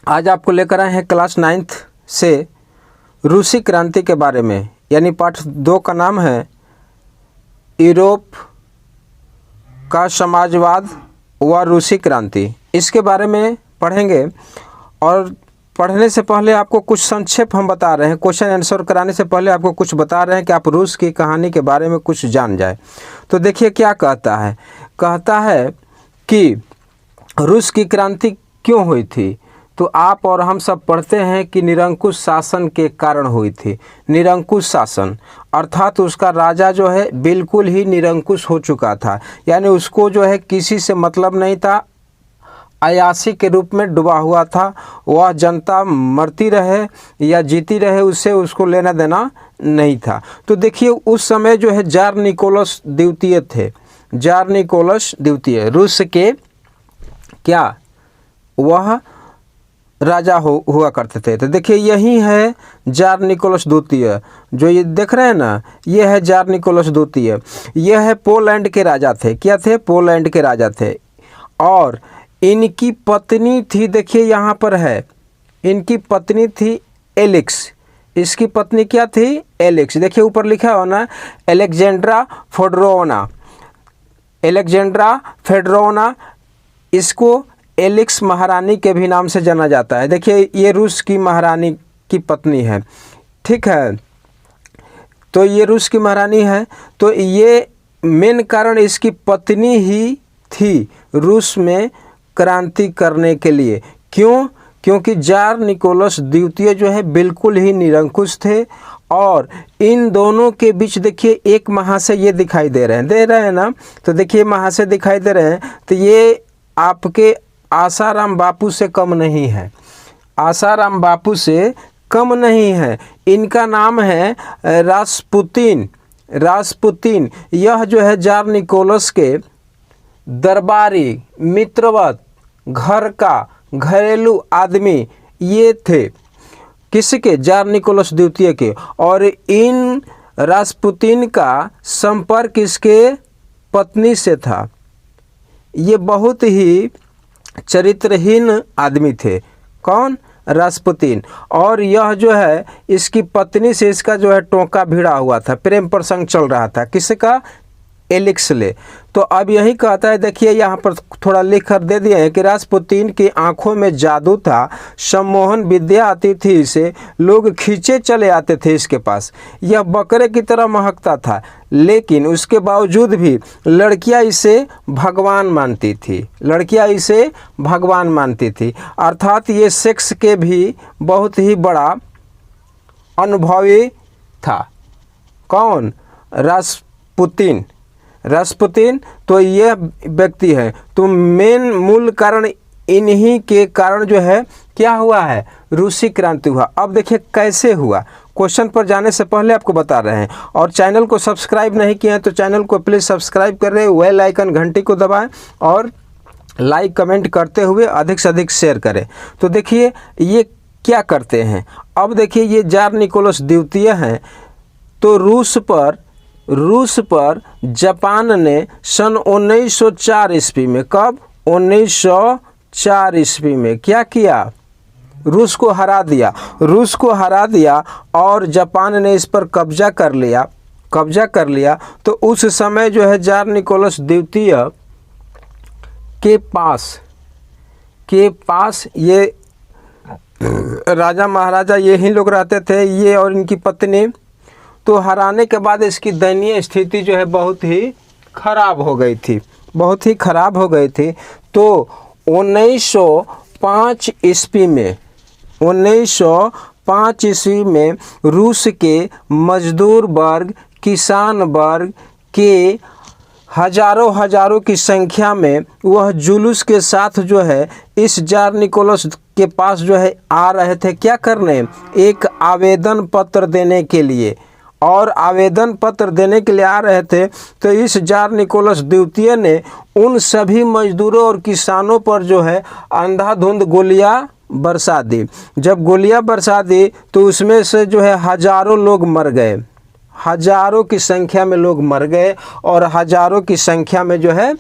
आज आपको लेकर आए हैं क्लास 9th से रूसी क्रांति के बारे में, यानी पाठ 2 का नाम है यूरोप का समाजवाद व रूसी क्रांति। इसके बारे में पढ़ेंगे और पढ़ने से पहले आपको कुछ संक्षेप हम बता रहे हैं। क्वेश्चन आंसर कराने से पहले आपको कुछ बता रहे हैं कि आप रूस की कहानी के बारे में कुछ जान जाए। तो देखिए क्या कहता है कि रूस की क्रांति क्यों हुई थी। तो आप और हम सब पढ़ते हैं कि निरंकुश शासन के कारण हुई थी। निरंकुश शासन अर्थात उसका राजा जो है बिल्कुल ही निरंकुश हो चुका था, यानी उसको जो है किसी से मतलब नहीं था, अयासी के रूप में डूबा हुआ था। वह जनता मरती रहे या जीती रहे उससे उसको लेना देना नहीं था। तो देखिए उस समय जो है जार निकोलस द्वितीय थे। जार निकोलस द्वितीय रूस के क्या वह राजा हुआ करते थे। तो देखिए यही है जार निकोलस द्वितीय, जो ये देख रहे हैं ना, ये है जार निकोलस द्वितीय। यह है पोलैंड के राजा थे। क्या थे? पोलैंड के राजा थे। और इनकी पत्नी थी, देखिए यहाँ पर है, इनकी पत्नी थी एलेक्स। इसकी पत्नी क्या थी? एलेक्स। देखिए ऊपर लिखा हो ना, एलेक्जेंड्रा फेडोरोवना। एलेक्जेंड्रा फेडोरोवना, इसको एलेक्स महारानी के भी नाम से जाना जाता है। देखिए ये रूस की महारानी की पत्नी है, ठीक है। तो ये रूस की महारानी है। तो ये मेन कारण इसकी पत्नी ही थी रूस में क्रांति करने के लिए। क्यों? क्योंकि जार निकोलस द्वितीय जो है बिल्कुल ही निरंकुश थे। और इन दोनों के बीच देखिए एक महाशय ये दिखाई दे रहे हैं ना। तो देखिए महाशय दिखाई दे रहे हैं, तो ये आपके आसाराम बापू से कम नहीं है। आसाराम बापू से कम नहीं है। इनका नाम है रासपुतीन। रासपुतीन यह जो है जार निकोलस के दरबारी मित्रवत घर का घरेलू आदमी ये थे। किसके? जार निकोलस द्वितीय के। और इन रासपुतीन का संपर्क इसके पत्नी से था। ये बहुत ही चरित्रहीन आदमी थे। कौन? रासपुतीन। और यह जो है इसकी पत्नी से इसका जो है टोंका भिड़ा हुआ था, प्रेम प्रसंग चल रहा था। किसका? एलेक्स ले। तो अब यही कहता है, देखिए यहाँ पर थोड़ा लिख कर दे दिए हैं कि रासपुतीन की आंखों में जादू था, सम्मोहन विद्या आती थी इसे, लोग खींचे चले आते थे इसके पास। यह बकरे की तरह महकता था, लेकिन उसके बावजूद भी लड़कियां इसे भगवान मानती थी। लड़कियां इसे भगवान मानती थी। अर्थात ये सेक्स के भी बहुत ही बड़ा अनुभवी था। कौन? रासपुतीन। रासपुतीन तो ये व्यक्ति है। तो मेन मूल कारण इन्हीं के कारण जो है क्या हुआ है? रूसी क्रांति हुआ। अब देखिए कैसे हुआ। क्वेश्चन पर जाने से पहले आपको बता रहे हैं। और चैनल को सब्सक्राइब नहीं किया है तो चैनल को प्लीज़ सब्सक्राइब कर रहे, बेल आइकन घंटी को दबाएं और लाइक कमेंट करते हुए अधिक से अधिक शेयर करें। तो देखिए ये क्या करते हैं। अब देखिए ये जार निकोलस द्वितीय हैं। तो रूस पर जापान ने सन 1904 ईस्वी में, कब? 1904 ईस्वी में क्या किया? रूस को हरा दिया। रूस को हरा दिया और जापान ने इस पर कब्जा कर लिया। तो उस समय जो है जार निकोलस द्वितीय के पास ये राजा महाराजा यही लोग रहते थे, ये और इनकी पत्नी। तो हराने के बाद इसकी दयनीय स्थिति जो है बहुत ही खराब हो गई थी। तो 1905 ईस्वी में रूस के मजदूर वर्ग, किसान वर्ग के हजारों की संख्या में वह जुलूस के साथ जो है इस जार निकोलस के पास जो है आ रहे थे। क्या करने? एक आवेदन पत्र देने के लिए। और आवेदन पत्र देने के लिए आ रहे थे। तो इस जार निकोलस द्वितीय ने उन सभी मजदूरों और किसानों पर जो है अंधाधुंध गोलियां बरसा दी। जब गोलियां बरसा दी तो उसमें से जो है हजारों लोग मर गए। हजारों की संख्या में लोग मर गए और हजारों की संख्या में जो है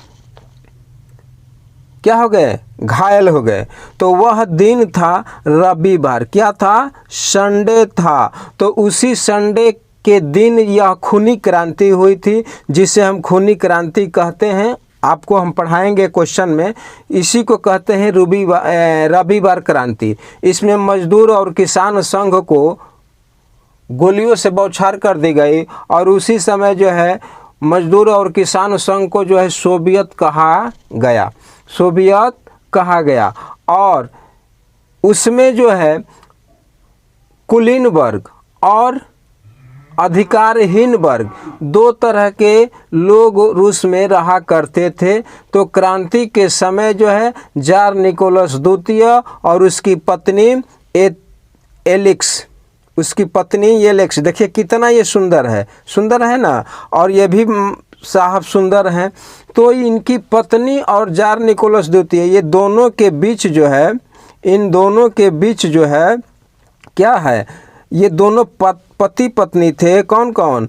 क्या हो गए? घायल हो गए। तो वह दिन था रविवार, क्या था? संडे था। तो उसी संडे के दिन यह खूनी क्रांति हुई थी, जिसे हम खूनी क्रांति कहते हैं। आपको हम पढ़ाएंगे क्वेश्चन में। इसी को कहते हैं रविवार क्रांति। इसमें मजदूर और किसान संघ को गोलियों से बौछार कर दी गई और उसी समय जो है मजदूर और किसान संघ को जो है सोवियत कहा गया, सोवियत कहा गया। और उसमें जो है कुलीन वर्ग और अधिकारहीन वर्ग, दो तरह के लोग रूस में रहा करते थे। तो क्रांति के समय जो है जार निकोलस द्वितीय और उसकी पत्नी एलिक्स, उसकी पत्नी एलेक्स, देखिए कितना ये सुंदर है ना, और ये भी साहब सुंदर हैं। तो इनकी पत्नी और जार निकोलस द्वितीय, ये दोनों के बीच जो है, इन दोनों के बीच जो है क्या है, ये दोनों पति पत्नी थे। कौन कौन?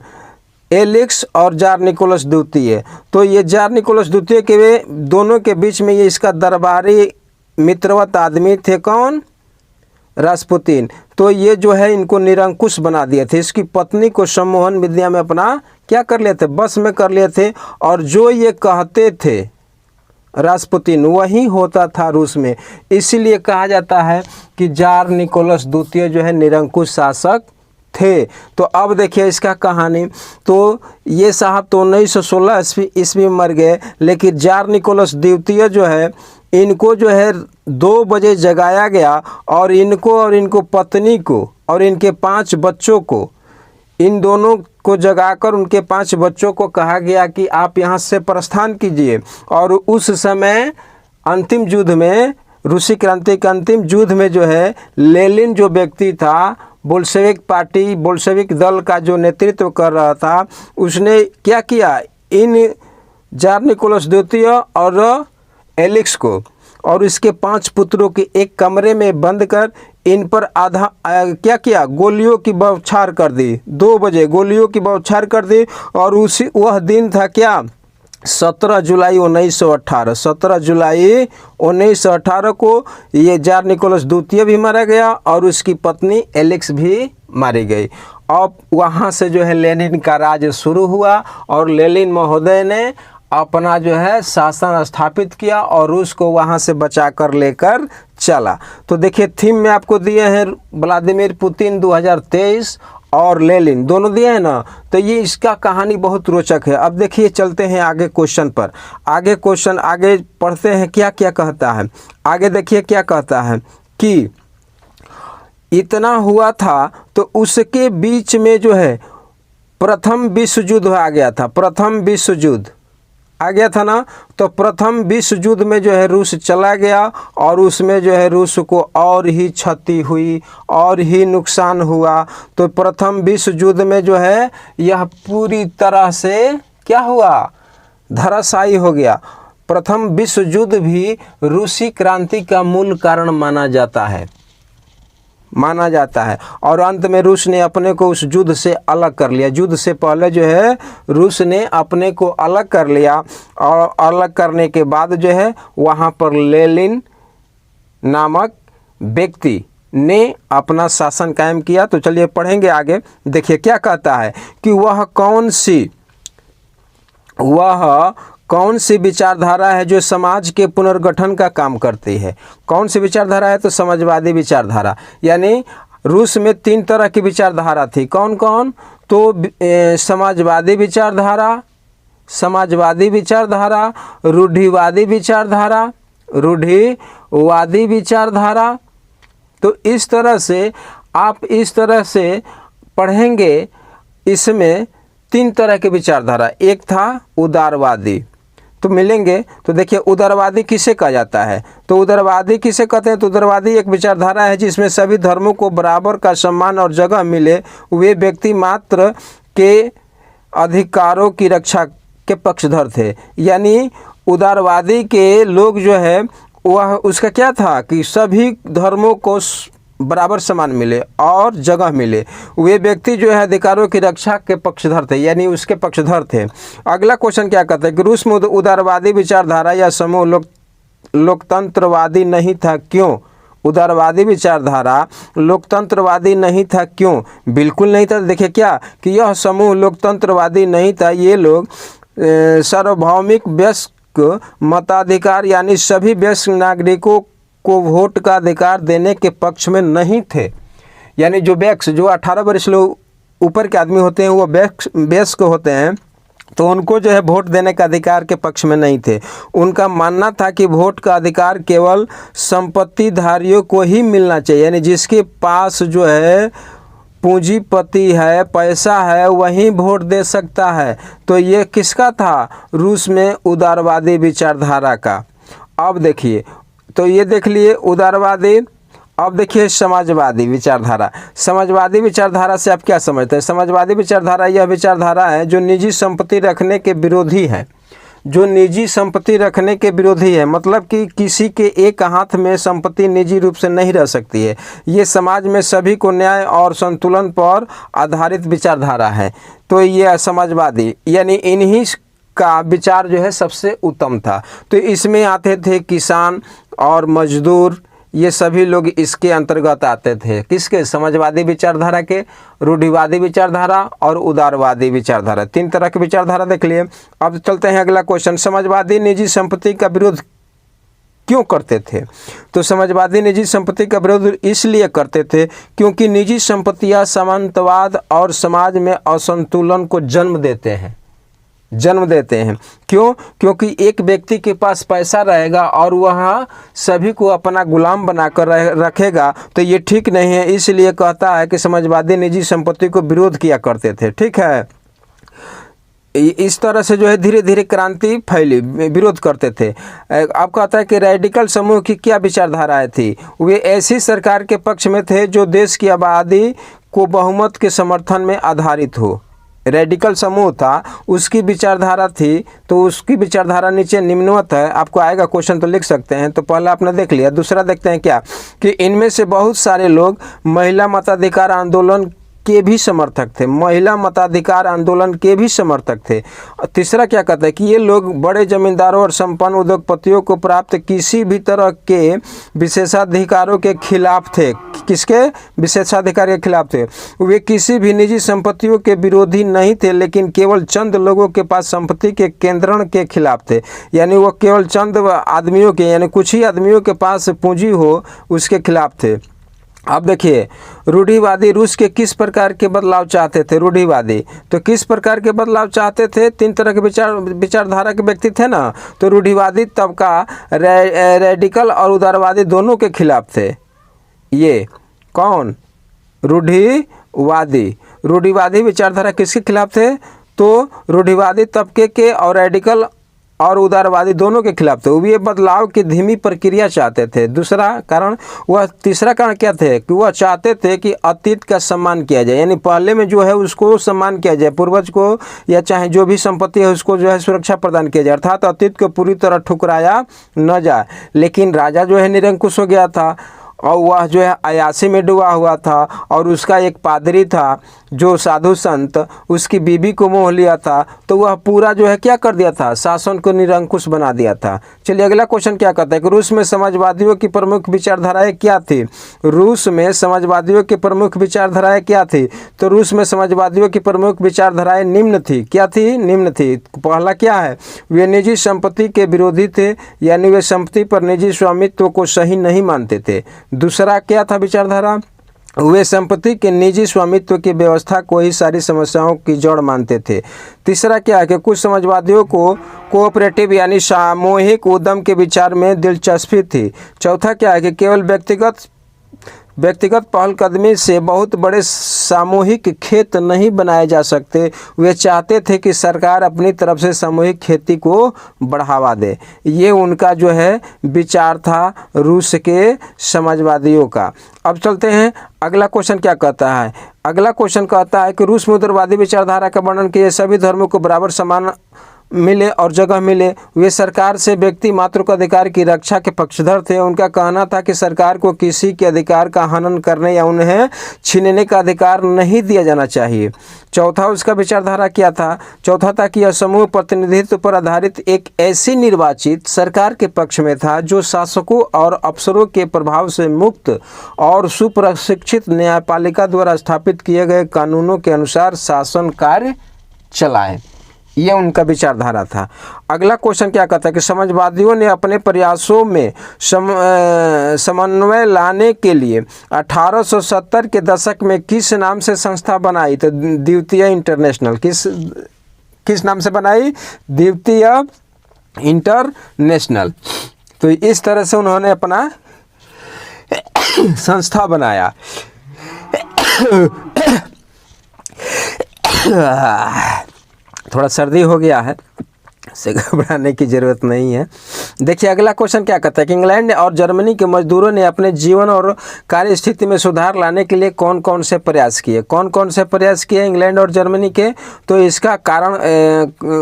एलेक्स और जार निकोलस द्वितीय। तो ये जार निकोलस द्वितीय के दोनों के बीच में ये इसका दरबारी मित्रवत आदमी थे। कौन? रास्पुतिन। तो ये जो है इनको निरंकुश बना दिए थे। इसकी पत्नी को सम्मोहन विद्या में अपना क्या कर लिए थे? बस में कर लिए थे। और जो ये कहते थे रास्पुतिन, वही होता था रूस में। इसीलिए कहा जाता है कि जार निकोलस द्वितीय जो है निरंकुश शासक थे। तो अब देखिए इसका कहानी। तो ये साहब तो 1916 ईस्वी में मर गए, लेकिन जार निकोलस द्वितीय जो है, इनको जो है 2 बजे जगाया गया और इनको पत्नी को और इनके 5 बच्चों को, इन दोनों को जगाकर उनके 5 बच्चों को कहा गया कि आप यहाँ से प्रस्थान कीजिए। और उस समय अंतिम युद्ध में, रूसी क्रांति के अंतिम युद्ध में जो है लेनिन जो व्यक्ति था, बोल्शेविक पार्टी, बोल्शेविक दल का जो नेतृत्व कर रहा था, उसने क्या किया? इन जार निकोलस द्वितीय और एलेक्स को और इसके 5 पुत्रों के एक कमरे में बंद कर इन पर क्या किया? गोलियों की बौछार कर दी। 2 बजे गोलियों की बौछार कर दी। और उसी वह दिन था क्या? 17 जुलाई 1918। 17 जुलाई 1918 को ये जार निकोलस द्वितीय भी मारा गया और उसकी पत्नी एलेक्स भी मारी गई। अब वहाँ से जो है लेनिन का राज शुरू हुआ और लेनिन महोदय ने अपना जो है शासन स्थापित किया और रूस को वहाँ से बचा कर लेकर चला। तो देखिए थीम में आपको दिए हैं व्लादिमीर पुतिन 2023 और लेनिन, दोनों दिए हैं ना। तो ये इसका कहानी बहुत रोचक है। अब देखिए चलते हैं आगे क्वेश्चन पर। आगे क्वेश्चन आगे पढ़ते हैं क्या क्या कहता है। आगे देखिए क्या कहता है कि इतना हुआ था तो उसके बीच में जो है प्रथम विश्व युद्ध आ गया था। प्रथम विश्व युद्ध आ गया था ना। तो प्रथम विश्व युद्ध में जो है रूस चला गया और उसमें जो है रूस को और ही क्षति हुई और ही नुकसान हुआ। तो प्रथम विश्व युद्ध में जो है यह पूरी तरह से क्या हुआ? धराशायी हो गया। प्रथम विश्व युद्ध भी रूसी क्रांति का मूल कारण माना जाता है और अंत में रूस ने अपने को उस युद्ध से अलग कर लिया। युद्ध से पहले जो है रूस ने अपने को अलग कर लिया और अलग करने के बाद जो है वहाँ पर लेनिन नामक व्यक्ति ने अपना शासन कायम किया। तो चलिए पढ़ेंगे आगे। देखिए क्या कहता है कि वह कौन सी विचारधारा है जो समाज के पुनर्गठन का काम करती है। कौन सी विचारधारा है? तो समाजवादी विचारधारा। यानी रूस में 3 तरह की विचारधारा थी। कौन कौन? तो समाजवादी विचारधारा, रूढ़िवादी विचारधारा। तो इस तरह से आप इस तरह से पढ़ेंगे। इसमें 3 तरह की विचारधारा। एक था उदारवादी। तो मिलेंगे। तो देखिए उदारवादी किसे कहा जाता है? तो उदारवादी किसे कहते हैं? तो उदारवादी एक विचारधारा है जिसमें सभी धर्मों को बराबर का सम्मान और जगह मिले। वे व्यक्ति मात्र के अधिकारों की रक्षा के पक्षधर थे। यानी उदारवादी के लोग जो है वह उसका क्या था कि सभी धर्मों को बराबर सम्मान मिले और जगह मिले। वे व्यक्ति जो है अधिकारों की रक्षा के पक्षधर थे, यानी उसके पक्षधर थे। अगला क्वेश्चन क्या कहता है कि रूस में उदारवादी विचारधारा या समूह लोकतंत्रवादी नहीं था। क्यों? उदारवादी विचारधारा लोकतंत्रवादी नहीं था। क्यों? बिल्कुल नहीं था। देखिए क्या कि यह समूह लोकतंत्रवादी नहीं था। ये लोग सार्वभौमिक वयस्क मताधिकार यानी सभी वयस्क नागरिकों को वोट का अधिकार देने के पक्ष में नहीं थे। यानी जो वयस्क, जो 18 वर्ष लोग ऊपर के आदमी होते हैं, वो वयस्क होते हैं, तो उनको जो है वोट देने का अधिकार के पक्ष में नहीं थे। उनका मानना था कि वोट का अधिकार केवल संपत्तिधारियों को ही मिलना चाहिए, यानी जिसके पास जो है पूंजीपति है, पैसा है, वही वोट दे सकता है। तो ये किसका था? रूस में उदारवादी विचारधारा का। अब देखिए, तो ये देख लिए उदारवादी। अब देखिए समाजवादी विचारधारा। समाजवादी विचारधारा से आप क्या समझते हैं? समाजवादी विचारधारा यह विचारधारा है जो निजी संपत्ति रखने के विरोधी है। जो निजी संपत्ति रखने के विरोधी है, मतलब कि किसी के एक हाथ में संपत्ति निजी रूप से नहीं रह सकती है। ये समाज में सभी को न्याय और संतुलन पर आधारित विचारधारा है। तो ये समाजवादी यानी इन्हीं का विचार जो है सबसे उत्तम था। तो इसमें आते थे किसान और मजदूर, ये सभी लोग इसके अंतर्गत आते थे। किसके? समाजवादी विचारधारा के। रूढ़िवादी विचारधारा और उदारवादी विचारधारा, 3 तरह की विचारधारा देख लिए। अब चलते हैं अगला क्वेश्चन। समाजवादी निजी संपत्ति का विरोध क्यों करते थे? तो समाजवादी निजी संपत्ति का विरोध इसलिए करते थे क्योंकि निजी संपत्तियां सामंतवाद और समाज में असंतुलन को जन्म देते हैं। क्यों? क्योंकि एक व्यक्ति के पास पैसा रहेगा और वह सभी को अपना गुलाम बनाकर रखेगा, तो ये ठीक नहीं है। इसलिए कहता है कि समाजवादी निजी संपत्ति को विरोध किया करते थे। ठीक है, इस तरह से जो है धीरे धीरे क्रांति फैली, विरोध करते थे। अब कहता है कि रेडिकल समूह की क्या विचारधाराएं थी? वे ऐसी सरकार के पक्ष में थे जो देश की आबादी को बहुमत के समर्थन में आधारित हो। रेडिकल समूह था, उसकी विचारधारा थी। तो उसकी विचारधारा नीचे निम्नवत है, आपको आएगा क्वेश्चन तो लिख सकते हैं। तो पहला आपने देख लिया। दूसरा देखते हैं क्या कि इनमें से बहुत सारे लोग महिला मताधिकार आंदोलन के भी समर्थक थे। महिला मताधिकार आंदोलन के भी समर्थक थे। तीसरा क्या कहता है कि ये लोग बड़े जमींदारों और संपन्न उद्योगपतियों को प्राप्त किसी भी तरह के विशेषाधिकारों के खिलाफ थे। किसके? विशेषाधिकार के खिलाफ थे। वे किसी भी निजी संपत्तियों के विरोधी नहीं थे, लेकिन केवल चंद लोगों के पास संपत्ति के केंद्रण के खिलाफ थे। यानी वो केवल चंद आदमियों के, यानी कुछ ही आदमियों के पास पूंजी हो, उसके खिलाफ थे। अब देखिए रूढ़िवादी रूस के किस प्रकार के बदलाव चाहते थे? रूढ़िवादी तो किस प्रकार के बदलाव चाहते थे? 3 तरह के विचारधारा के व्यक्ति थे ना। तो रूढ़िवादी तबका रेडिकल और उदारवादी दोनों के खिलाफ थे। ये कौन? रूढ़िवादी विचारधारा किसके खिलाफ थे? तो रूढ़िवादी तबके के और रेडिकल और उदारवादी दोनों के खिलाफ थे। वे बदलाव की धीमी प्रक्रिया चाहते थे। तीसरा कारण क्या थे कि वह चाहते थे कि अतीत का सम्मान किया जाए, यानी पहले में जो है उसको सम्मान किया जाए, पूर्वज को या चाहे जो भी संपत्ति है उसको जो है सुरक्षा प्रदान किया जाए, अर्थात अतीत को पूरी तरह ठुकराया न जाए। लेकिन राजा जो है निरंकुश हो गया था और वह जो है अयासी में डूबा हुआ था, और उसका एक पादरी था जो साधु संत, उसकी बीबी को मोह लिया था। तो वह पूरा जो है क्या कर दिया था? शासन को निरंकुश बना दिया था। चलिए अगला क्वेश्चन क्या कहता है कि रूस में समाजवादियों की प्रमुख विचारधाराएं क्या थी? रूस में समाजवादियों की प्रमुख विचारधाराएं क्या थी? तो रूस में समाजवादियों की प्रमुख विचारधाराएं निम्न थी। क्या थी? निम्न थी। पहला क्या है? वे निजी संपत्ति के विरोधी थे, यानी वे संपत्ति पर निजी स्वामित्व को सही नहीं मानते थे। दूसरा क्या था विचारधारा? वे संपत्ति के निजी स्वामित्व की व्यवस्था को ही सारी समस्याओं की जड़ मानते थे। तीसरा क्या है कि कुछ समाजवादियों को कोऑपरेटिव यानी सामूहिक उद्यम के विचार में दिलचस्पी थी। चौथा क्या है कि केवल व्यक्तिगत पहलकदमी से बहुत बड़े सामूहिक खेत नहीं बनाए जा सकते। वे चाहते थे कि सरकार अपनी तरफ से सामूहिक खेती को बढ़ावा दे। ये उनका जो है विचार था रूस के समाजवादियों का। अब चलते हैं अगला क्वेश्चन क्या कहता है। अगला क्वेश्चन कहता है कि रूस में उदारवादी विचारधारा का वर्णन किए सभी धर्मों को बराबर समान मिले और जगह मिले। वे सरकार से व्यक्ति मात्र को अधिकार की रक्षा के पक्षधर थे। उनका कहना था कि सरकार को किसी के अधिकार का हनन करने या उन्हें छीनने का अधिकार नहीं दिया जाना चाहिए। चौथा उसका विचारधारा क्या था? चौथा था कि यह समूह प्रतिनिधित्व पर आधारित एक ऐसी निर्वाचित सरकार के पक्ष में था जो शासकों और अफसरों के प्रभाव से मुक्त और सुप्रशिक्षित न्यायपालिका द्वारा स्थापित किए गए कानूनों के अनुसार शासन कार्य चलाए। ये उनका विचारधारा था। अगला क्वेश्चन क्या कहता है कि समाजवादियों ने अपने प्रयासों में समन्वय लाने के लिए 1870 के दशक में किस नाम से संस्था बनाई? तो द्वितीय इंटरनेशनल। किस नाम से बनाई? द्वितीय इंटरनेशनल। तो इस तरह से उन्होंने अपना संस्था बनाया। थोड़ा सर्दी हो गया है, से घबराने की ज़रूरत नहीं है। देखिए अगला क्वेश्चन क्या कहता है कि इंग्लैंड और जर्मनी के मजदूरों ने अपने जीवन और कार्य स्थिति में सुधार लाने के लिए कौन कौन से प्रयास किए? कौन कौन से प्रयास किए इंग्लैंड और जर्मनी के? तो इसका कारण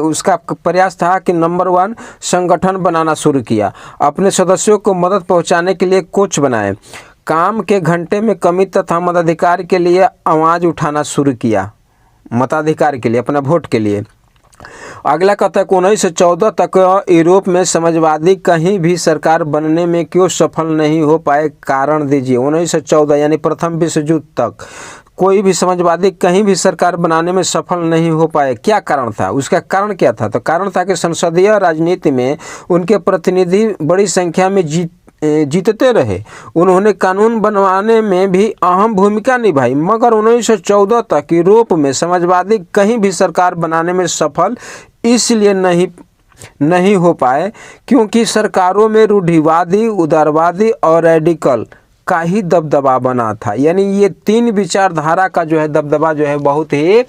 उसका प्रयास था कि नंबर 1, संगठन बनाना शुरू किया। अपने सदस्यों को मदद पहुँचाने के लिए कोच बनाए। काम के घंटे में कमी तथा मताधिकार के लिए आवाज़ उठाना शुरू किया। मताधिकार के लिए, अपना वोट के लिए। अगला कहता है 1914 तक यूरोप में समाजवादी कहीं भी सरकार बनने में क्यों सफल नहीं हो पाए? कारण दीजिए। 1914 यानी प्रथम विश्व युद्ध तक कोई भी समाजवादी कहीं भी सरकार बनाने में सफल नहीं हो पाए। क्या कारण था? उसका कारण क्या था? तो कारण था कि संसदीय राजनीति में उनके प्रतिनिधि बड़ी संख्या में जीतते रहे। उन्होंने कानून बनवाने में भी अहम भूमिका निभाई, मगर 1914 तक यूरोप में समाजवादी कहीं भी सरकार बनाने में सफल इसलिए नहीं हो पाए क्योंकि सरकारों में रूढ़िवादी, उदारवादी और रेडिकल का ही दबदबा बना था। यानी ये 3 विचारधारा का जो है दबदबा जो है बहुत ही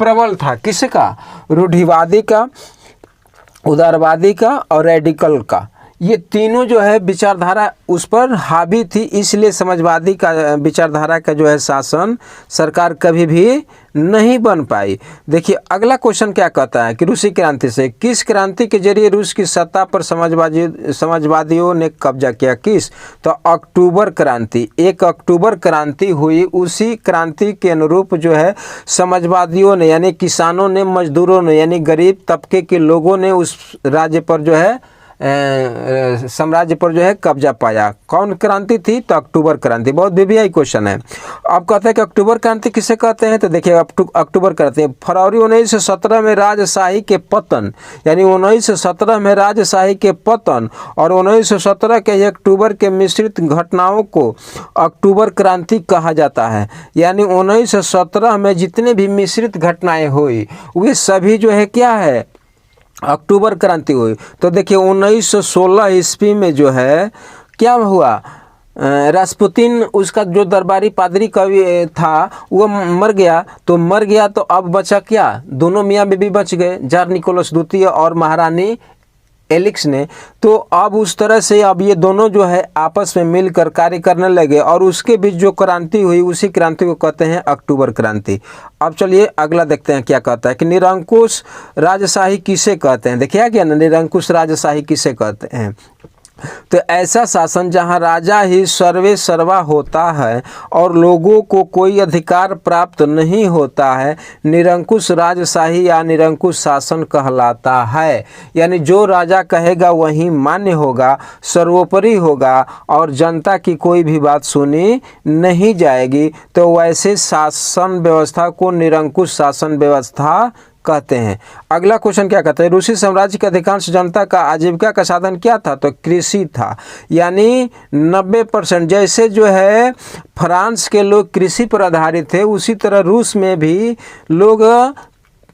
प्रबल था। किसका? रूढ़िवादी का, उदारवादी का और रेडिकल का। ये तीनों जो है विचारधारा उस पर हावी थी, इसलिए समाजवादी का विचारधारा का जो है शासन सरकार कभी भी नहीं बन पाई। देखिए अगला क्वेश्चन क्या कहता है कि रूसी क्रांति से किस क्रांति के जरिए रूस की सत्ता पर समाजवादियों ने कब्जा किया? किस? तो अक्टूबर क्रांति। 1 अक्टूबर क्रांति हुई, उसी क्रांति के अनुरूप जो है समाजवादियों ने यानी किसानों ने, मजदूरों ने यानी गरीब तबके के लोगों ने उस राज्य पर जो है साम्राज्य पर जो है कब्जा पाया। कौन क्रांति थी? तो अक्टूबर क्रांति। बहुत बीबीआई क्वेश्चन है। अब कहते हैं कि अक्टूबर क्रांति किसे कहते हैं? तो देखिए अक्टूबर कहते हैं फरवरी 1917 में राजशाही के पतन, यानी 1917 में राजशाही के पतन और 1917 के अक्टूबर के मिश्रित घटनाओं को अक्टूबर क्रांति कहा जाता है। यानी 1917 में जितने भी मिश्रित घटनाएं हुई वे सभी जो है क्या है? अक्टूबर क्रांति हुई। तो देखिए 1916 ईस्वी में जो है क्या हुआ? रास्पुतिन, उसका जो दरबारी पादरी कवि था वो मर गया। तो मर गया तो अब बचा क्या? दोनों मियाँ बीबी बच गए, जार निकोलस द्वितीय और महारानी एलिक्स ने। तो अब उस तरह से अब ये दोनों जो है आपस में मिलकर कार्य करने लगे और उसके बीच जो क्रांति हुई उसी क्रांति को कहते हैं अक्टूबर क्रांति। अब चलिए अगला देखते हैं क्या कहता है कि निरंकुश राजशाही किसे कहते हैं? देखिए क्या ना, निरंकुश राजशाही किसे कहते हैं? तो ऐसा शासन जहां राजा ही सर्वे सर्वा होता है और लोगों को कोई अधिकार प्राप्त नहीं होता है, निरंकुश राजशाही या निरंकुश शासन कहलाता है। यानी जो राजा कहेगा वही मान्य होगा, सर्वोपरि होगा और जनता की कोई भी बात सुनी नहीं जाएगी। तो वैसे शासन व्यवस्था को निरंकुश शासन व्यवस्था कहते हैं। अगला क्वेश्चन क्या कहता है? रूसी साम्राज्य के अधिकांश जनता का आजीविका का साधन क्या था? तो कृषि था। यानी 90%, जैसे जो है फ्रांस के लोग कृषि पर आधारित थे उसी तरह रूस में भी लोग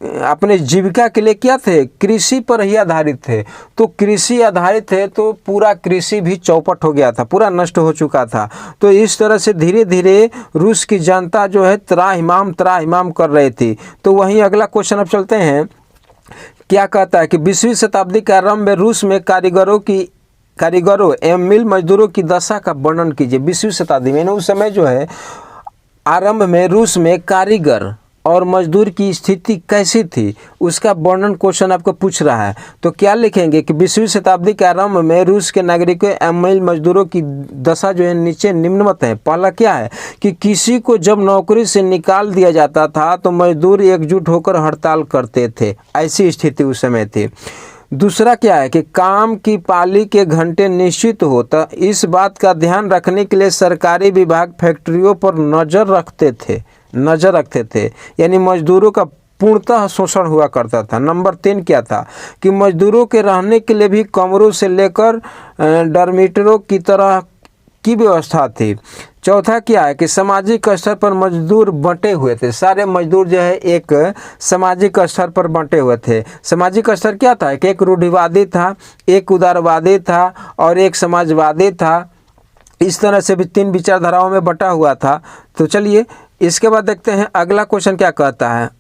अपने जीविका के लिए क्या थे? कृषि पर ही आधारित थे। तो कृषि आधारित थे तो पूरा कृषि भी चौपट हो गया था, पूरा नष्ट हो चुका था। तो इस तरह से धीरे धीरे रूस की जनता जो है त्राहिमाम कर रही थी। तो वहीं अगला क्वेश्चन अब चलते हैं, क्या कहता है कि 20वीं शताब्दी के आरंभ में रूस में कारीगरों एवं मिल मजदूरों की दशा का वर्णन कीजिए। 20वीं शताब्दी में उस समय जो है आरंभ में रूस में कारीगर और मजदूर की स्थिति कैसी थी, उसका वर्णन क्वेश्चन आपको पूछ रहा है। तो क्या लिखेंगे कि 20वीं शताब्दी के आरंभ में रूस के नागरिकों एवं मजदूरों की दशा जो है नीचे निम्नवत है। पहला क्या है कि किसी को जब नौकरी से निकाल दिया जाता था तो मजदूर एकजुट होकर हड़ताल करते थे, ऐसी स्थिति उस समय थी। दूसरा क्या है कि काम की पाली के घंटे निश्चित हो, तो इस बात का ध्यान रखने के लिए सरकारी विभाग फैक्ट्रियों पर नज़र रखते थे, यानी मजदूरों का पूर्णतः शोषण हुआ करता था। नंबर 3 क्या था कि मजदूरों के रहने के लिए भी कमरों से लेकर डॉर्मिटरों की तरह की व्यवस्था थी। चौथा क्या है कि सामाजिक स्तर पर मजदूर बंटे हुए थे। सारे मजदूर जो है एक सामाजिक स्तर पर बंटे हुए थे। सामाजिक स्तर क्या था कि एक रूढ़िवादी था, एक उदारवादी था और एक समाजवादी था। इस तरह से भी 3 विचारधाराओं में बंटा हुआ था। तो चलिए इसके बाद देखते हैं अगला क्वेश्चन क्या कहता है।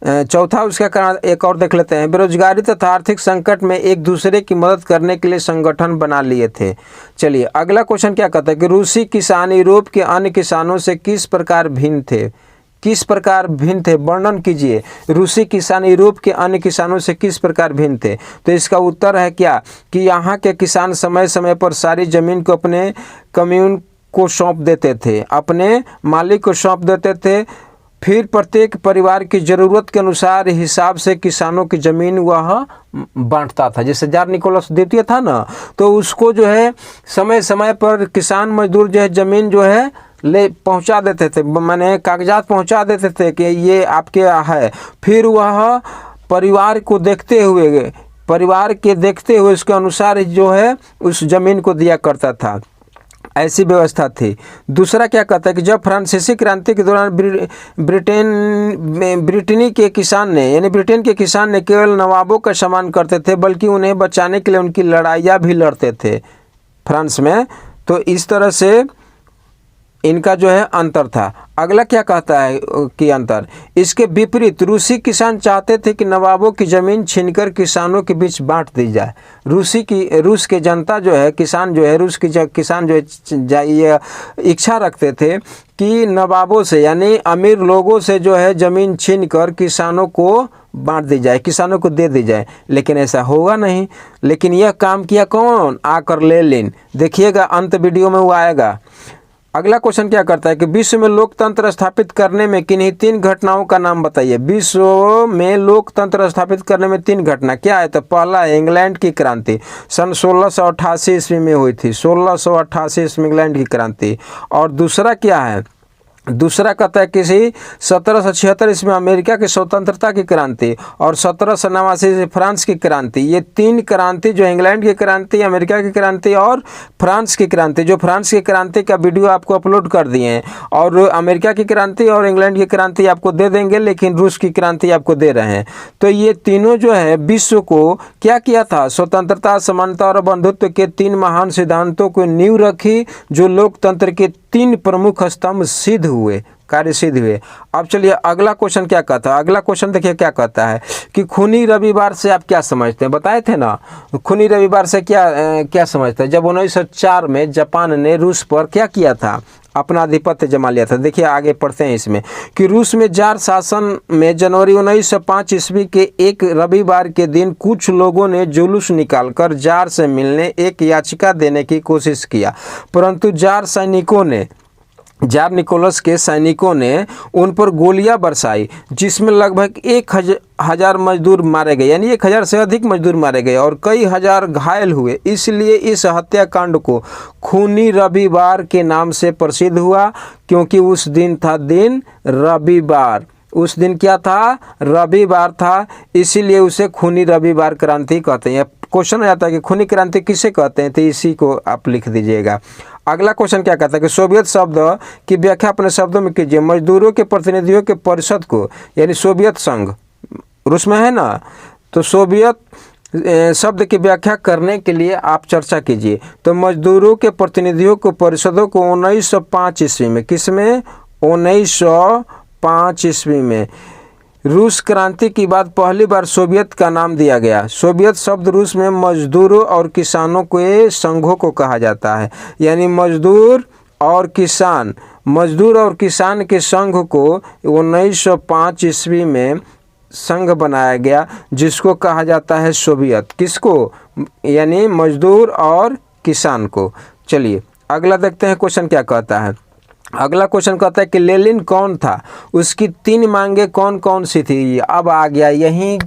चौथा उसका कारण एक और देख लेते हैं। बेरोजगारी तथा आर्थिक संकट में एक दूसरे की मदद करने के लिए संगठन बना लिए थे। चलिए अगला क्वेश्चन क्या कहता है कि रूसी किसान यूरोप के अन्य किसानों से किस प्रकार भिन्न थे, वर्णन कीजिए। रूसी किसान यूरोप के अन्य किसानों से किस प्रकार भिन्न थे। तो इसका उत्तर है क्या कि यहाँ के किसान समय समय पर सारी जमीन को अपने कम्यून को सौंप देते थे, अपने मालिक को सौंप देते थे। फिर प्रत्येक परिवार की ज़रूरत के अनुसार हिसाब से किसानों की ज़मीन वह बांटता था। जैसे जार निकोलस द्वितीय था ना, तो उसको जो है समय समय पर किसान मजदूर जो है ज़मीन जो है ले पहुंचा देते थे, माने कागजात पहुंचा देते थे कि ये आपके है। फिर वह परिवार के देखते हुए उसके अनुसार जो है उस ज़मीन को दिया करता था, ऐसी व्यवस्था थी। दूसरा क्या कहता है कि जब फ्रांसीसी क्रांति के दौरान ब्रिटेन के किसान ने केवल नवाबों का सम्मान करते थे, बल्कि उन्हें बचाने के लिए उनकी लड़ाइयाँ भी लड़ते थे फ्रांस में। तो इस तरह से इनका जो है अंतर था। अगला क्या कहता है कि अंतर, इसके विपरीत रूसी किसान चाहते थे कि नवाबों की ज़मीन छीनकर किसानों के बीच बांट दी जाए। रूस के जनता जो है किसान जो है ये इच्छा रखते थे कि नवाबों से यानी अमीर लोगों से जो है ज़मीन छीनकर किसानों को बांट दी जाए, किसानों को दे दी जाए। लेकिन ऐसा होगा नहीं। लेकिन यह काम किया कौन? आकर लेनिन। देखिएगा अंत वीडियो में वो आएगा। अगला क्वेश्चन क्या करता है कि विश्व में लोकतंत्र स्थापित करने में किन्हीं 3 घटनाओं का नाम बताइए। विश्व में लोकतंत्र स्थापित करने में 3 घटना क्या है। तो पहला है इंग्लैंड की क्रांति, सन 1688 ईस्वी में हुई थी। 1688 ईस्वी में इंग्लैंड की क्रांति। और दूसरा क्या है, दूसरा कहता है किसी 1776 ईस्वी में अमेरिका की स्वतंत्रता की क्रांति और 1789 से फ्रांस की क्रांति। ये 3 क्रांति जो इंग्लैंड की क्रांति, अमेरिका की क्रांति और फ्रांस की क्रांति, जो फ्रांस की क्रांति का वीडियो आपको अपलोड कर दिए हैं, और अमेरिका की क्रांति और इंग्लैंड की क्रांति आपको दे देंगे, लेकिन रूस की क्रांति आपको दे रहे हैं। तो ये तीनों जो है विश्व को क्या किया था, स्वतंत्रता, समानता और बंधुत्व के 3 महान सिद्धांतों को नींव रखी, जो लोकतंत्र के 3 प्रमुख स्तंभ सिद्ध हुए, कार्य सिद्ध हुए। अब चलिए अगला क्वेश्चन क्या कहता है। अगला क्वेश्चन देखिए क्या कहता है कि खूनी रविवार से आप क्या समझते हैं। बताए थे ना खूनी रविवार से क्या समझते हैं। जब 1904 में जापान ने रूस पर क्या किया था, अपना आधिपत्य जमा लिया था। देखिए आगे पढ़ते हैं इसमें कि रूस में जार शासन में जनवरी 1905 ईस्वी के एक रविवार के दिन कुछ लोगों ने जुलूस निकालकर जार से मिलने एक याचिका देने की कोशिश किया, परंतु जार निकोलस के सैनिकों ने उन पर गोलियां बरसाई, जिसमें लगभग 1000 मजदूर मारे गए, यानी 1000 से अधिक मजदूर मारे गए और कई हजार घायल हुए। इसलिए इस हत्याकांड को खूनी रविवार के नाम से प्रसिद्ध हुआ, क्योंकि उस दिन था दिन रविवार। उस दिन क्या था, रविवार था, इसीलिए उसे खूनी रविवार क्रांति कहते हैं। क्वेश्चन आ जाता है कि खूनी क्रांति किसे कहते हैं, तो इसी को आप लिख दीजिएगा। अगला क्वेश्चन क्या कहता है कि सोवियत शब्द की व्याख्या अपने शब्दों में कीजिए। मजदूरों के प्रतिनिधियों के परिषद को, यानी सोवियत संघ रूस में है ना, तो सोवियत शब्द की व्याख्या करने के लिए आप चर्चा कीजिए। तो मजदूरों के प्रतिनिधियों को परिषदों को 1905 ईस्वी में, किसमें, 1905 ईस्वी में रूस क्रांति के बाद पहली बार सोवियत का नाम दिया गया। सोवियत शब्द रूस में मजदूरों और किसानों के संघों को कहा जाता है, यानी मजदूर और किसान मजदूर और किसान के संघ को 1905 ईस्वी में संघ बनाया गया, जिसको कहा जाता है सोवियत। किसको? यानी मजदूर और किसान को। चलिए अगला देखते हैं क्वेश्चन क्या कहता है। अगला क्वेश्चन कहता है कि लेनिन कौन था, उसकी 3 मांगे कौन कौन सी थी। अब आ गया, यही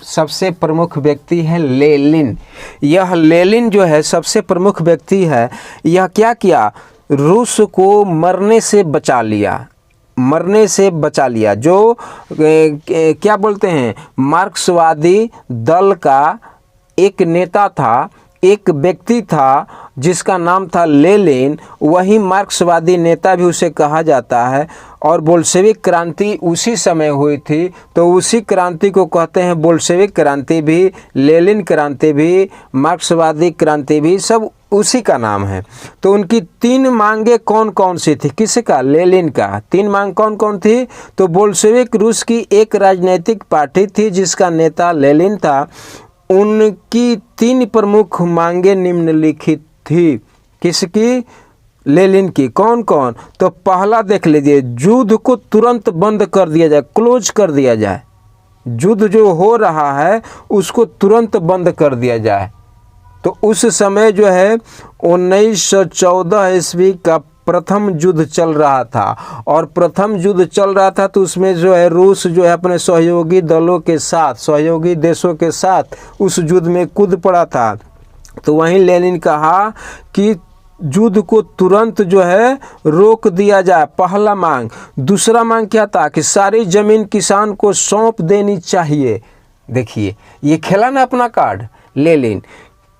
सबसे प्रमुख व्यक्ति है लेनिन। यह लेनिन जो है सबसे प्रमुख व्यक्ति है। यह क्या किया? रूस को मरने से बचा लिया, मरने से बचा लिया। जो क्या बोलते हैं, मार्क्सवादी दल का एक नेता था, एक व्यक्ति था जिसका नाम था लेनिन। वही मार्क्सवादी नेता भी उसे कहा जाता है। और बोल्शेविक क्रांति उसी समय हुई थी, तो उसी क्रांति को कहते हैं बोल्शेविक क्रांति भी, लेनिन क्रांति भी, मार्क्सवादी क्रांति भी, सब उसी का नाम है। तो उनकी 3 मांगे कौन कौन सी थी? किसका? लेनिन का। 3 मांग कौन कौन थी? तो बोल्शेविक रूस की एक राजनीतिक पार्टी थी जिसका नेता लेनिन था। उनकी 3 प्रमुख मांगे निम्नलिखित थी। किसकी? लेनिन की। कौन कौन? तो पहला देख लीजिए, युद्ध को तुरंत बंद कर दिया जाए, क्लोज कर दिया जाए। युद्ध जो हो रहा है उसको तुरंत बंद कर दिया जाए। तो उस समय जो है 1914 ईस्वी का प्रथम युद्ध चल रहा था। और प्रथम युद्ध चल रहा था तो उसमें जो है रूस जो है अपने सहयोगी दलों के साथ, सहयोगी देशों के साथ उस युद्ध में कूद पड़ा था। तो वहीं लेनिन कहा कि युद्ध को तुरंत जो है रोक दिया जाए, पहला मांग। दूसरा मांग क्या था? कि सारी जमीन किसान को सौंप देनी चाहिए। देखिए ये खेला ना अपना कार्ड लेनिन,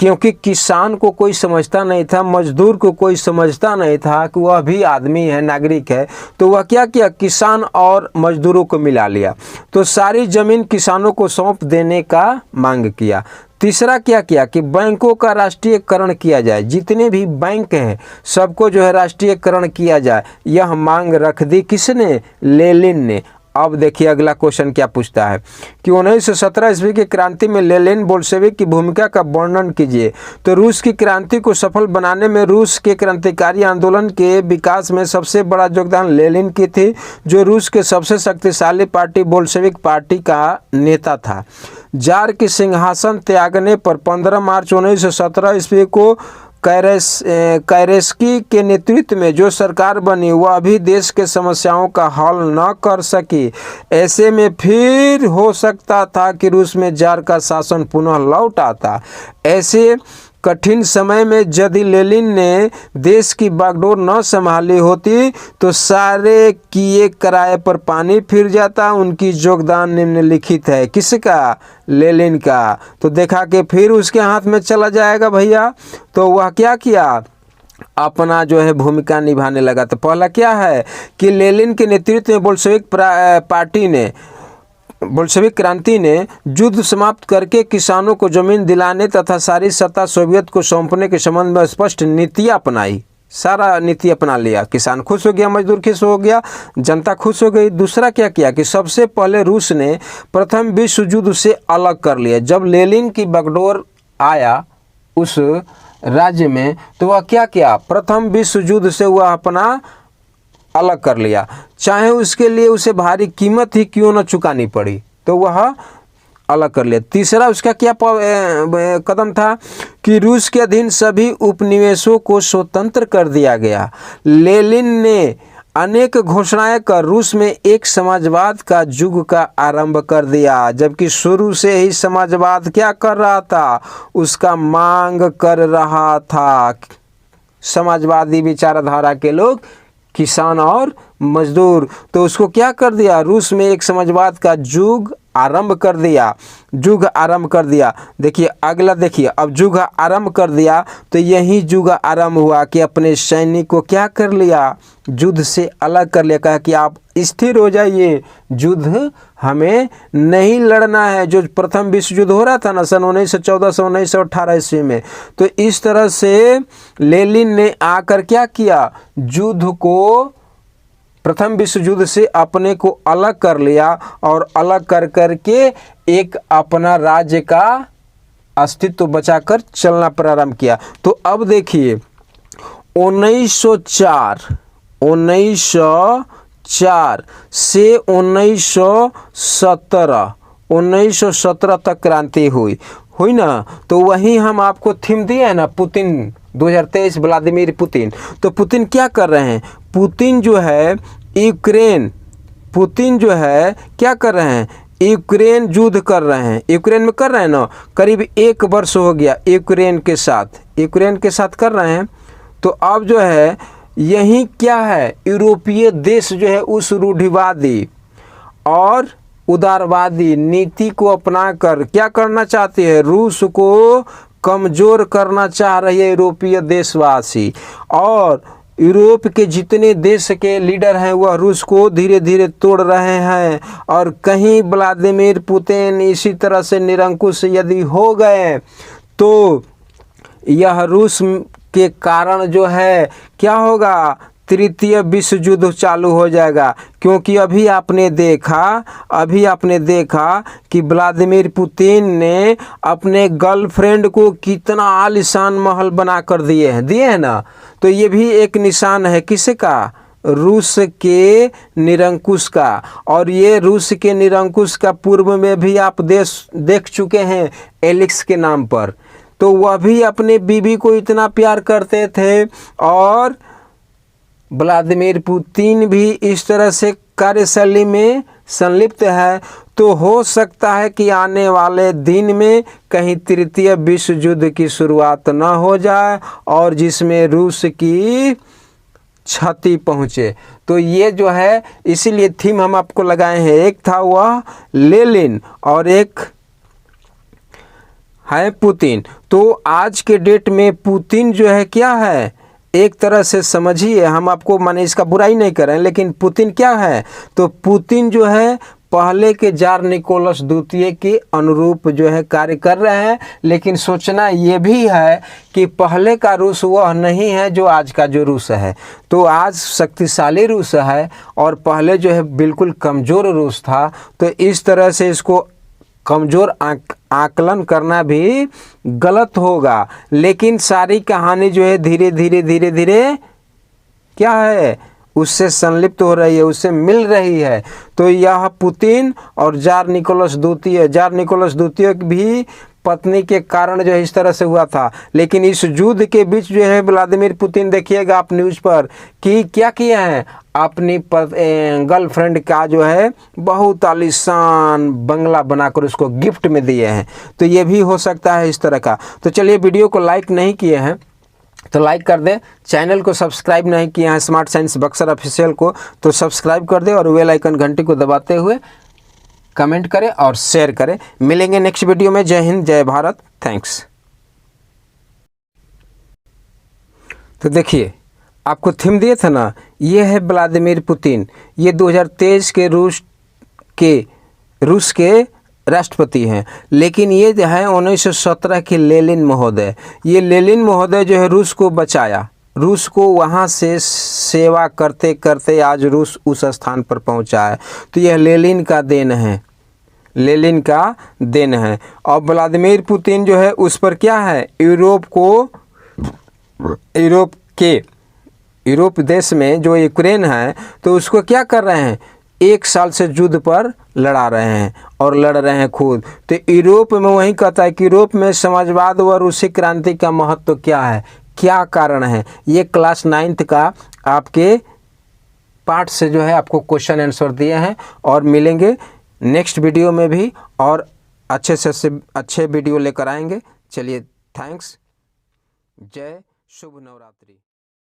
क्योंकि किसान को कोई समझता नहीं था, मजदूर को कोई समझता नहीं था कि वह भी आदमी है, नागरिक है। तो वह क्या किया? किसान और मजदूरों को मिला लिया। तो सारी ज़मीन किसानों को सौंप देने का मांग किया। तीसरा क्या किया? कि बैंकों का राष्ट्रीयकरण किया जाए, जितने भी बैंक हैं सबको जो है राष्ट्रीयकरण किया जाए। यह मांग रख दी किसने? लेनिन ने। अब देखिए अगला क्वेश्चन क्या पूछता है कि 1917 ईस्वी की क्रांति में लेनिन बोल्शेविक की भूमिका का वर्णन कीजिए। तो रूस की क्रांति को सफल बनाने में रूस के क्रांतिकारी आंदोलन के विकास में सबसे बड़ा योगदान लेनिन की थी, जो रूस के सबसे शक्तिशाली पार्टी बोल्शेविक पार्टी का नेता था। जार की सिंहासन त्यागने पर 15 मार्च 1917 ईस्वी को कायरेस्की के नेतृत्व में जो सरकार बनी वह भी देश के समस्याओं का हल न कर सकी। ऐसे में फिर हो सकता था कि रूस में जार का शासन पुनः लौट आता। ऐसे कठिन समय में यदि लेनिन ने देश की बागडोर न संभाली होती तो सारे किए किराए पर पानी फिर जाता। उनकी योगदान निम्नलिखित है। किसका? लेनिन का। तो देखा कि फिर उसके हाथ में चला जाएगा भैया, तो वह क्या किया? अपना जो है भूमिका निभाने लगा। तो पहला क्या है कि लेनिन के नेतृत्व में बोल्शेविक क्रांति ने युद्ध समाप्त करके किसानों को जमीन दिलाने तथा सारी सत्ता सोवियत को सौंपने के संबंध में स्पष्ट नीति अपनाई। सारा नीति अपना लिया। किसान खुश हो गया, मजदूर खुश हो गया, जनता खुश हो गई। दूसरा क्या किया कि सबसे पहले रूस ने प्रथम विश्व युद्ध से अलग कर लिया। जब लेनिन की बागडोर आया उस राज्य में तो वह क्या किया? प्रथम विश्व युद्ध से वह अपना अलग कर लिया, चाहे उसके लिए उसे भारी कीमत ही क्यों न चुकानी पड़ी, तो वह अलग कर लिया। तीसरा उसका क्या कदम था कि रूस के अधीन सभी उपनिवेशों को स्वतंत्र कर दिया गया। लेनिन ने अनेक घोषणाएं कर रूस में एक समाजवाद का युग का आरंभ कर दिया, जबकि शुरू से ही समाजवाद क्या कर रहा था? उसका मांग कर रहा था। समाजवादी विचारधारा के लोग, किसान और मजदूर। तो उसको क्या कर दिया? रूस में एक समाजवाद का युग आरंभ कर दिया, युग आरंभ कर दिया। देखिए अगला देखिए, अब युग आरंभ कर दिया तो यही युग आरंभ हुआ कि अपने सैनिक को क्या कर लिया? युद्ध से अलग कर लिया। कहा कि आप स्थिर हो जाइए, युद्ध हमें नहीं लड़ना है। जो प्रथम विश्व युद्ध हो रहा था ना सन 1914 से 1918 ईस्वी में, तो इस तरह से लेनिन ने आकर क्या किया? युद्ध को, प्रथम विश्व युद्ध से अपने को अलग कर लिया और अलग कर करके एक अपना राज्य का अस्तित्व बचाकर चलना प्रारंभ किया। तो अब देखिए 1904 1904 से 1917 तक क्रांति हुई ना। तो वहीं हम आपको थीम दिए हैं ना, पुतिन 2023 व्लादिमीर पुतिन। तो पुतिन क्या कर रहे हैं? पुतिन जो है क्या कर रहे हैं? यूक्रेन युद्ध कर रहे हैं। यूक्रेन में कर रहे हैं ना, करीब 1 वर्ष हो गया यूक्रेन के साथ कर रहे हैं। तो अब जो है यही क्या है, यूरोपीय देश जो है उस रूढ़िवादी और उदारवादी नीति को अपनाकर क्या करना चाहते हैं? रूस को कमज़ोर करना चाह रही है यूरोपीय देशवासी। और यूरोप के जितने देश के लीडर हैं वह रूस को धीरे धीरे तोड़ रहे हैं। और कहीं व्लादिमीर पुतिन इसी तरह से निरंकुश यदि हो गए तो यह रूस के कारण जो है क्या होगा, तृतीय विश्व युद्ध चालू हो जाएगा। क्योंकि अभी आपने देखा कि व्लादिमीर पुतिन ने अपने गर्लफ्रेंड को कितना आलीशान महल बना कर दिए हैं ना। तो ये भी एक निशान है किसका? रूस के निरंकुश का। और ये रूस के निरंकुश का पूर्व में भी आप देख चुके हैं एलेक्स के नाम पर। तो वह भी अपने बीवी को इतना प्यार करते थे और व्लादिमीर पुतिन भी इस तरह से कार्यशैली में संलिप्त है। तो हो सकता है कि आने वाले दिन में कहीं तृतीय विश्व युद्ध की शुरुआत न हो जाए और जिसमें रूस की क्षति पहुँचे। तो ये जो है इसीलिए थीम हम आपको लगाए हैं। एक था वह लेनिन और एक है पुतिन। तो आज के डेट में पुतिन जो है क्या है, एक तरह से समझिए, हम आपको माने इसका बुराई नहीं कर रहे हैं, लेकिन पुतिन क्या है? तो पुतिन जो है पहले के जार निकोलस द्वितीय के अनुरूप जो है कार्य कर रहे हैं। लेकिन सोचना ये भी है कि पहले का रूस वह नहीं है जो आज का जो रूस है। तो आज शक्तिशाली रूस है और पहले जो है बिल्कुल कमज़ोर रूस था। तो इस तरह से इसको कमज़ोर आकलन करना भी गलत होगा। लेकिन सारी कहानी जो है धीरे धीरे क्या है, उससे संलिप्त हो रही है, उससे मिल रही है। तो यह पुतिन और जार निकोलस द्वितीय भी पत्नी के कारण जो है इस तरह से हुआ था। लेकिन इस युद्ध के बीच जो है व्लादिमीर पुतिन देखिएगा आप न्यूज़ पर कि क्या किया है, अपनी गर्लफ्रेंड का जो है बहुत आलीशान बंगला बनाकर उसको गिफ्ट में दिए हैं। तो ये भी हो सकता है इस तरह का। तो चलिए, वीडियो को लाइक नहीं किए हैं तो लाइक कर दें, चैनल को सब्सक्राइब नहीं किए हैं स्मार्ट साइंस बक्सर ऑफिशियल को तो सब्सक्राइब कर दें और बेल आइकन घंटी को दबाते हुए कमेंट करें और शेयर करें। मिलेंगे नेक्स्ट वीडियो में। जय हिंद, जय भारत, थैंक्स। तो देखिए, आपको थीम दिए थे ना, ये है व्लादिमीर पुतिन। ये 2023 के रूस के राष्ट्रपति हैं। लेकिन ये जो है 1917 के लेनिन महोदय। ये लेनिन महोदय जो है रूस को बचाया, रूस को वहाँ से सेवा करते करते आज रूस उस स्थान पर पहुँचा है। तो यह लेनिन का देन है। और व्लादिमीर पुतिन जो है उस पर क्या है, यूरोप देश में जो यूक्रेन है तो उसको क्या कर रहे हैं, 1 साल से युद्ध पर लड़ रहे हैं खुद। तो यूरोप में वही कहता है कि यूरोप में समाजवाद व रूसी क्रांति का महत्व क्या है, क्या कारण है। ये क्लास 9th का आपके पार्ट से जो है आपको क्वेश्चन आंसर दिए हैं। और मिलेंगे नेक्स्ट वीडियो में भी और अच्छे से अच्छे वीडियो लेकर आएंगे। चलिए, थैंक्स, जय, शुभ नवरात्रि।